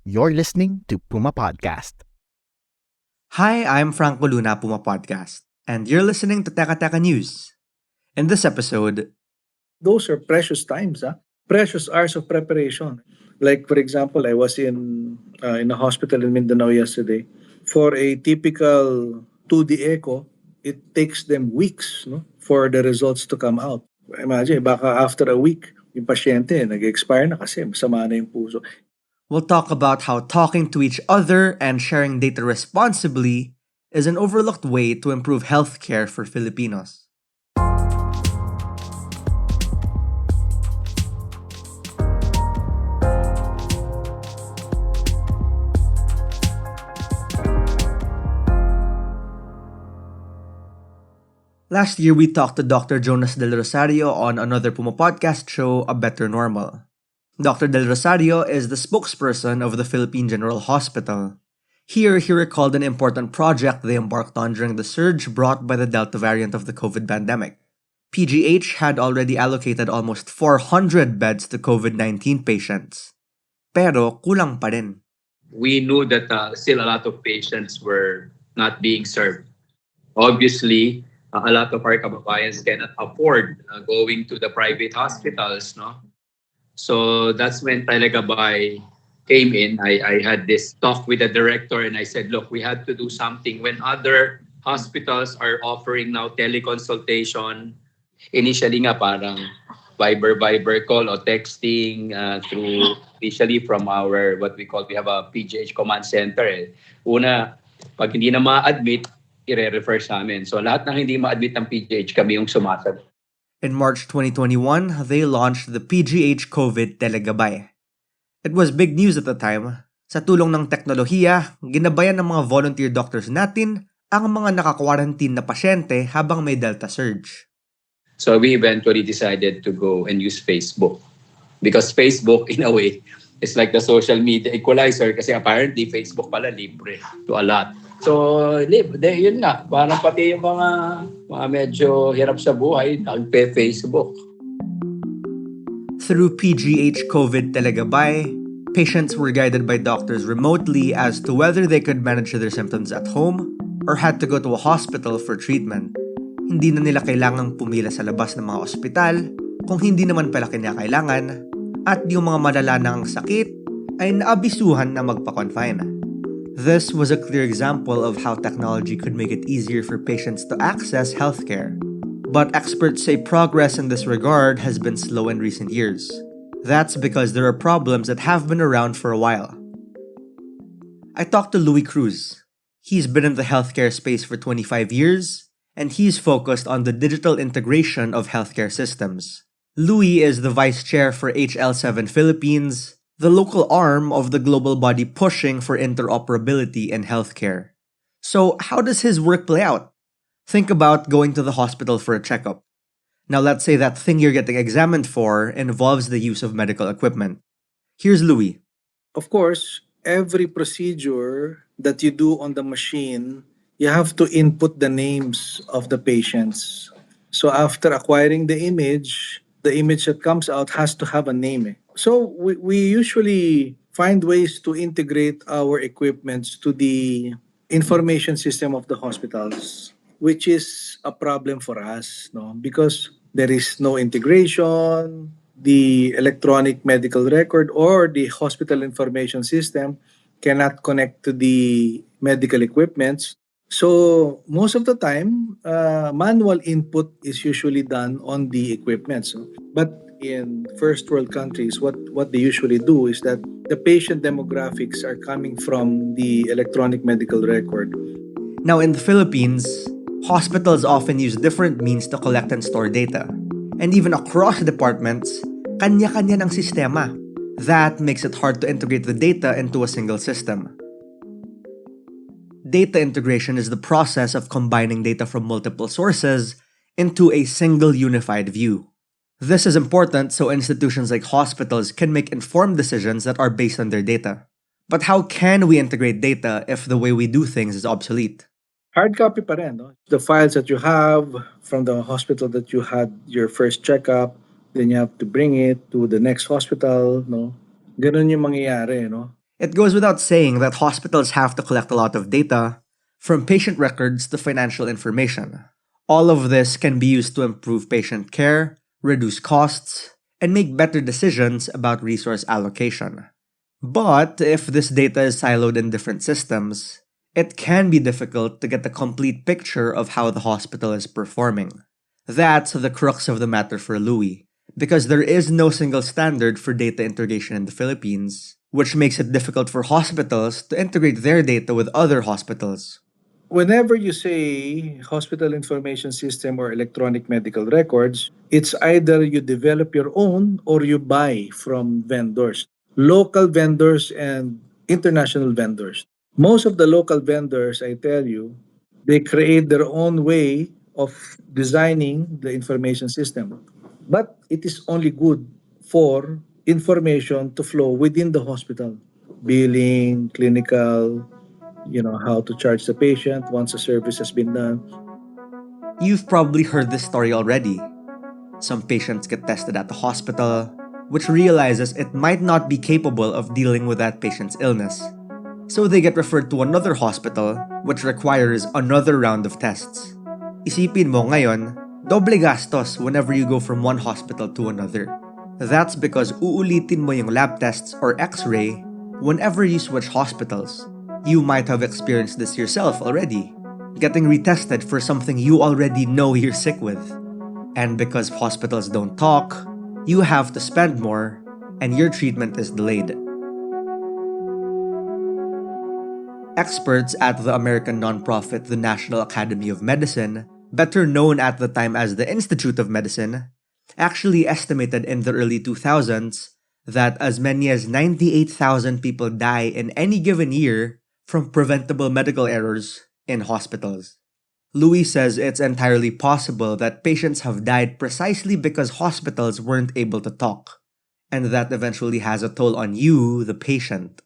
You're listening to Puma Podcast. Hi, I'm Franco Luna, Puma Podcast, and you're listening to Teka Teka News. In this episode, those are precious times, precious hours of preparation. Like for example, I was in a hospital in Mindanao yesterday. For a typical 2D echo, it takes them weeks, no, for the results to come out. Imagine, baka after a week, yung pasyente nag-expire na kasi masama na yung puso. we'll talk about how talking to each other and sharing data responsibly is an overlooked way to improve healthcare for Filipinos. Last year, we talked to Dr. Jonas Del Rosario on another Puma Podcast show, A Better Normal. Dr. Del Rosario is the spokesperson of the Philippine General Hospital. Here, he recalled an important project they embarked on during the surge brought by the Delta variant of the COVID pandemic. PGH had already allocated almost 400 beds to COVID-19 patients. Pero kulang pa rin. We knew that still a lot of patients were not being served. Obviously, a lot of our kababayans cannot afford going to the private hospitals, no? So that's when Telegabay came in. I had this talk with the director and I said, look, we had to do something. When other hospitals are offering now teleconsultation, initially nga parang Viber call or texting through initially from our, what we call, we have a PGH command center. Una, pag hindi na ma-admit, i-refer sa amin. So lahat ng hindi ma-admit ng PGH, kami yung sumasagot. In March 2021, they launched the PGH COVID Telegabay. It was big news at the time. Sa tulong ng teknolohiya, ginabayan ng mga volunteer doctors natin ang mga naka-quarantine na pasyente habang may Delta surge. So we eventually decided to go and use Facebook. Because Facebook, in a way, is like the social media equalizer kasi apparently Facebook pala libre to a lot. So, yun nga, parang pati yung mga medyo hirap sa buhay, nagpe-Facebook. Through PGH COVID Telegabay, patients were guided by doctors remotely as to whether they could manage their symptoms at home or had to go to a hospital for treatment. Hindi na nila kailangang pumila sa labas ng mga ospital kung hindi naman pala kinakailangan at yung mga malala ng sakit ay naabisuhan na magpa-confine. This was a clear example of how technology could make it easier for patients to access healthcare. But experts say progress in this regard has been slow in recent years. That's because there are problems that have been around for a while. I talked to Louie Cruz. He's been in the healthcare space for 25 years, and he's focused on the digital integration of healthcare systems. Louie is the vice chair for HL7 Philippines, the local arm of the global body pushing for interoperability in healthcare. So, how does his work play out? Think about going to the hospital for a checkup. Now, let's say that thing you're getting examined for involves the use of medical equipment. Here's Louie. Of course, every procedure that you do on the machine, you have to input the names of the patients. So after acquiring the image that comes out has to have a name. So we usually find ways to integrate our equipments to the information system of the hospitals, which is a problem for us, no? Because there is no integration. The electronic medical record or the hospital information system cannot connect to the medical equipments. So most of the time, manual input is usually done on the equipment. But in first world countries, what they usually do is that the patient demographics are coming from the electronic medical record. Now, in the Philippines, hospitals often use different means to collect and store data. And even across departments, kanya-kanya ng sistema. That makes it hard to integrate the data into a single system. Data integration is the process of combining data from multiple sources into a single unified view. This is important so institutions like hospitals can make informed decisions that are based on their data. But how can we integrate data if the way we do things is obsolete? Hard copy pa rin, no? The files that you have from the hospital that you had your first checkup, then you have to bring it to the next hospital, no? Ganun yung mangyayari, no? It goes without saying that hospitals have to collect a lot of data, from patient records to financial information. All of this can be used to improve patient care, reduce costs, and make better decisions about resource allocation. But if this data is siloed in different systems, it can be difficult to get a complete picture of how the hospital is performing. That's the crux of the matter for Louie, because there is no single standard for data integration in the Philippines, which makes it difficult for hospitals to integrate their data with other hospitals. Whenever you say hospital information system or electronic medical records, it's either you develop your own or you buy from vendors, local vendors and international vendors. Most of the local vendors, I tell you, they create their own way of designing the information system. But it is only good for information to flow within the hospital. Billing, clinical, how to charge the patient once a service has been done. You've probably heard this story already. Some patients get tested at the hospital, which realizes it might not be capable of dealing with that patient's illness. So they get referred to another hospital, which requires another round of tests. Isipin mo ngayon, doble gastos whenever you go from one hospital to another. That's because uulitin mo yung lab tests or x-ray whenever you switch hospitals. You might have experienced this yourself already, getting retested for something you already know you're sick with. And because hospitals don't talk, you have to spend more, and your treatment is delayed. Experts at the American nonprofit the National Academy of Medicine, better known at the time as the Institute of Medicine, actually estimated in the early 2000s that as many as 98,000 people die in any given year from preventable medical errors in hospitals. Louie says it's entirely possible that patients have died precisely because hospitals weren't able to talk, and that eventually has a toll on you, the patient.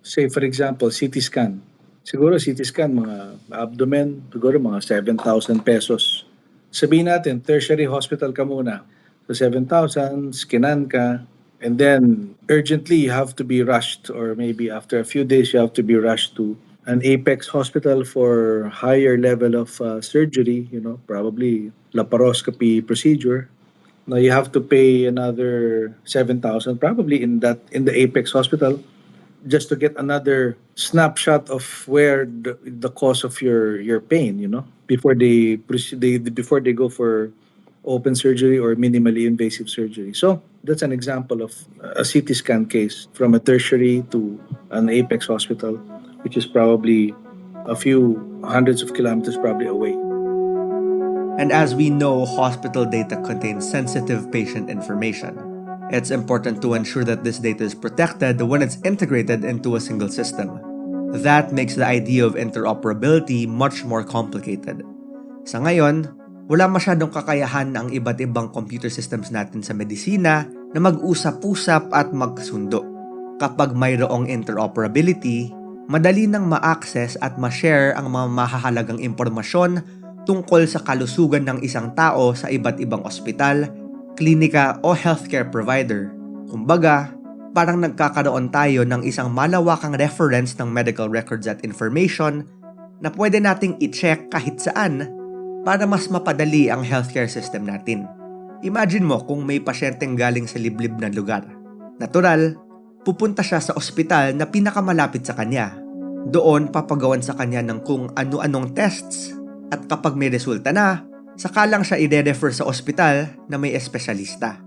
Say for example, CT scan. Siguro CT scan, mga abdomen, siguro mga 7,000 pesos. Sabihin natin, tertiary hospital ka muna. So 7,000, skinan ka, and then urgently you have to be rushed, or maybe after a few days you have to be rushed to an apex hospital for higher level of surgery, probably laparoscopy procedure. Now you have to pay another 7,000 probably in the apex hospital just to get another snapshot of where the cause of your pain, before before they go for open surgery or minimally invasive surgery. So that's an example of a CT scan case from a tertiary to an apex hospital, which is probably a few hundreds of kilometers probably away. And as we know, hospital data contains sensitive patient information. It's important to ensure that this data is protected when it's integrated into a single system. That makes the idea of interoperability much more complicated. Sa ngayon, wala masyadong kakayahan ang iba't ibang computer systems natin sa medisina na mag-usap-usap at magkasundo. Kapag mayroong interoperability, madali nang ma-access at ma-share ang mga mahahalagang impormasyon tungkol sa kalusugan ng isang tao sa iba't ibang ospital, klinika o healthcare provider. Kumbaga, parang nagkakaroon tayo ng isang malawakang reference ng medical records at information na pwede nating i-check kahit saan para mas mapadali ang healthcare system natin. Imagine mo kung may pasyenteng galing sa liblib na lugar. Natural, pupunta siya sa ospital na pinakamalapit sa kanya. Doon papagawan sa kanya ng kung ano-anong tests at kapag may resulta na, saka lang siya i-refer sa ospital na may espesyalista.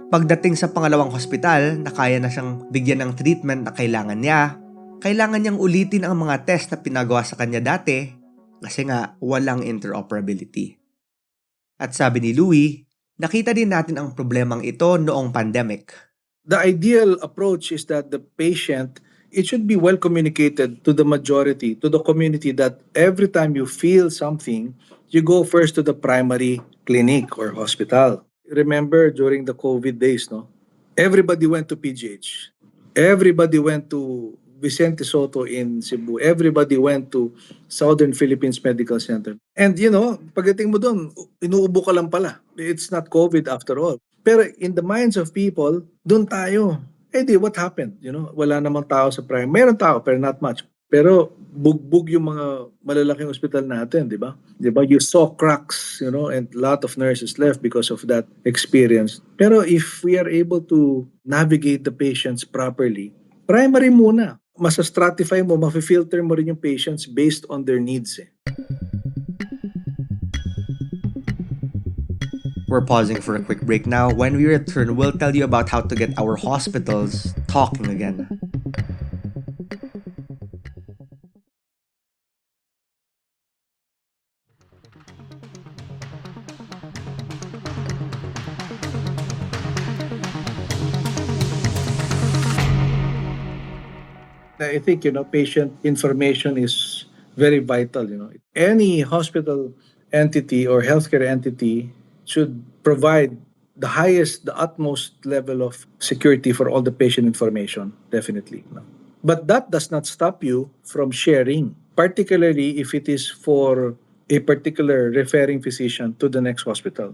Pagdating sa pangalawang hospital na kaya na siyang bigyan ng treatment na kailangan niya, kailangan niyang ulitin ang mga test na pinagawa sa kanya dati kasi nga walang interoperability. At sabi ni Louie, nakita din natin ang problemang ito noong pandemic. The ideal approach is that the patient, it should be well communicated to the majority, to the community, that every time you feel something, you go first to the primary clinic or hospital. Remember during the COVID days, no? Everybody went to PGH. Everybody went to Vicente Soto in Cebu. Everybody went to Southern Philippines Medical Center. And pagdating mo doon, inuubo ka lang pala. It's not COVID after all. Pero in the minds of people, doon tayo. Eh di, what happened? You know, wala namang tao sa prime. Meron tao, pero not much. Pero bugbog yung mga malalaking ospital natin, di ba? Di ba? You saw cracks, you know, and a lot of nurses left because of that experience. Pero if we are able to navigate the patients properly, primary muna. Masa-stratify mo, mafi-filter mo rin yung patients based on their needs. We're pausing for a quick break now. When we return, we'll tell you about how to get our hospitals talking again. I think, you know, patient information is very vital, you know. Any hospital entity or healthcare entity should provide the highest, the utmost level of security for all the patient information, definitely. No? But that does not stop you from sharing, particularly if it is for a particular referring physician to the next hospital.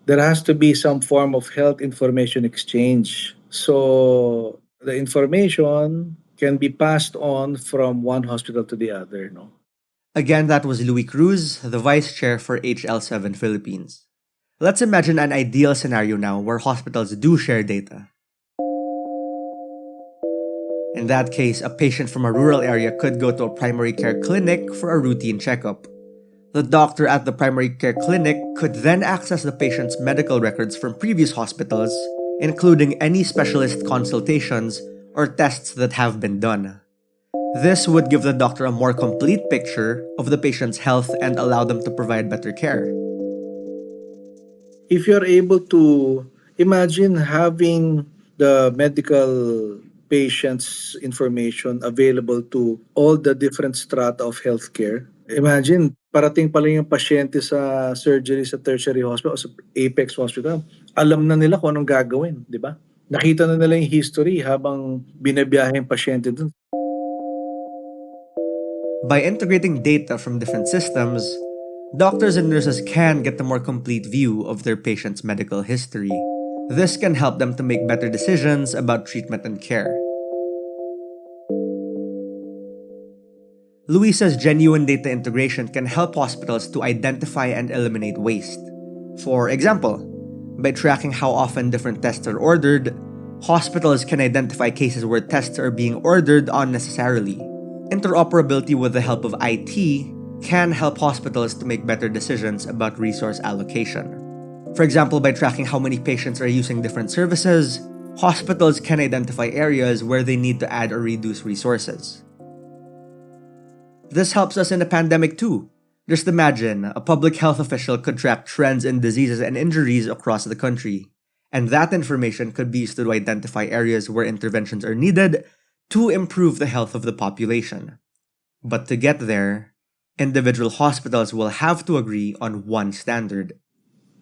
There has to be some form of health information exchange. So the information can be passed on from one hospital to the other. No? Again, that was Louie Cruz, the Vice Chair for HL7 Philippines. Let's imagine an ideal scenario now where hospitals do share data. In that case, a patient from a rural area could go to a primary care clinic for a routine checkup. The doctor at the primary care clinic could then access the patient's medical records from previous hospitals, including any specialist consultations or tests that have been done. This would give the doctor a more complete picture of the patient's health and allow them to provide better care. If you're able to imagine having the medical patient's information available to all the different strata of healthcare, imagine, parating pa lang yung pasyente sa surgery sa tertiary hospital o sa apex hospital, alam na nila kung anong gagawin, di ba? Nakita na nila yung history habang binabiyahe yung pasyente dun. By integrating data from different systems, doctors and nurses can get a more complete view of their patient's medical history. This can help them to make better decisions about treatment and care. Louie says genuine data integration can help hospitals to identify and eliminate waste. For example, by tracking how often different tests are ordered, hospitals can identify cases where tests are being ordered unnecessarily. Interoperability with the help of IT can help hospitals to make better decisions about resource allocation. For example, by tracking how many patients are using different services, hospitals can identify areas where they need to add or reduce resources. This helps us in a pandemic too. Just imagine, a public health official could track trends in diseases and injuries across the country, and that information could be used to identify areas where interventions are needed to improve the health of the population. But to get there, individual hospitals will have to agree on one standard.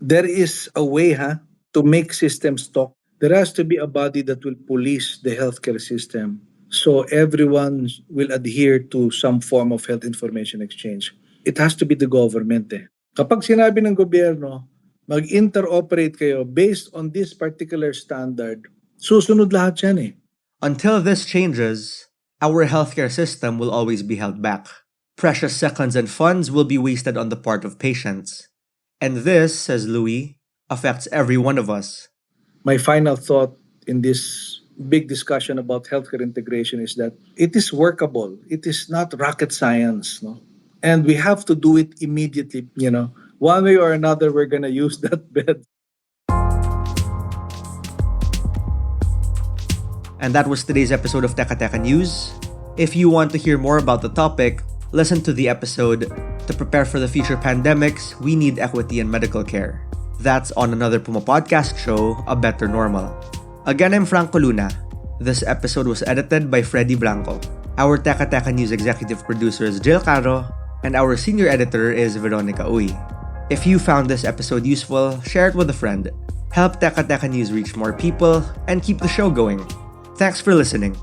There is a way to make systems talk. There has to be a body that will police the healthcare system so everyone will adhere to some form of health information exchange. It has to be the government. Kapag sinabi ng gobyerno, mag-interoperate kayo based on this particular standard, susunod lahat yan. Until this changes, our healthcare system will always be held back. Precious seconds and funds will be wasted on the part of patients. And this, says Louie, affects every one of us. My final thought in this big discussion about healthcare integration is that it is workable. It is not rocket science, no? And we have to do it immediately, you know. One way or another, we're gonna use that bed. And that was today's episode of Teka Teka News. If you want to hear more about the topic, listen to the episode, To Prepare for the Future Pandemics, We Need Equity in Medical Care. That's on another Puma podcast show, A Better Normal. Again, I'm Franco Luna. This episode was edited by Freddy Blanco. Our Teka Teka News executive producer is Jill Caro, and our senior editor is Veronica Uy. If you found this episode useful, share it with a friend. Help Teka Teka News reach more people, and keep the show going. Thanks for listening.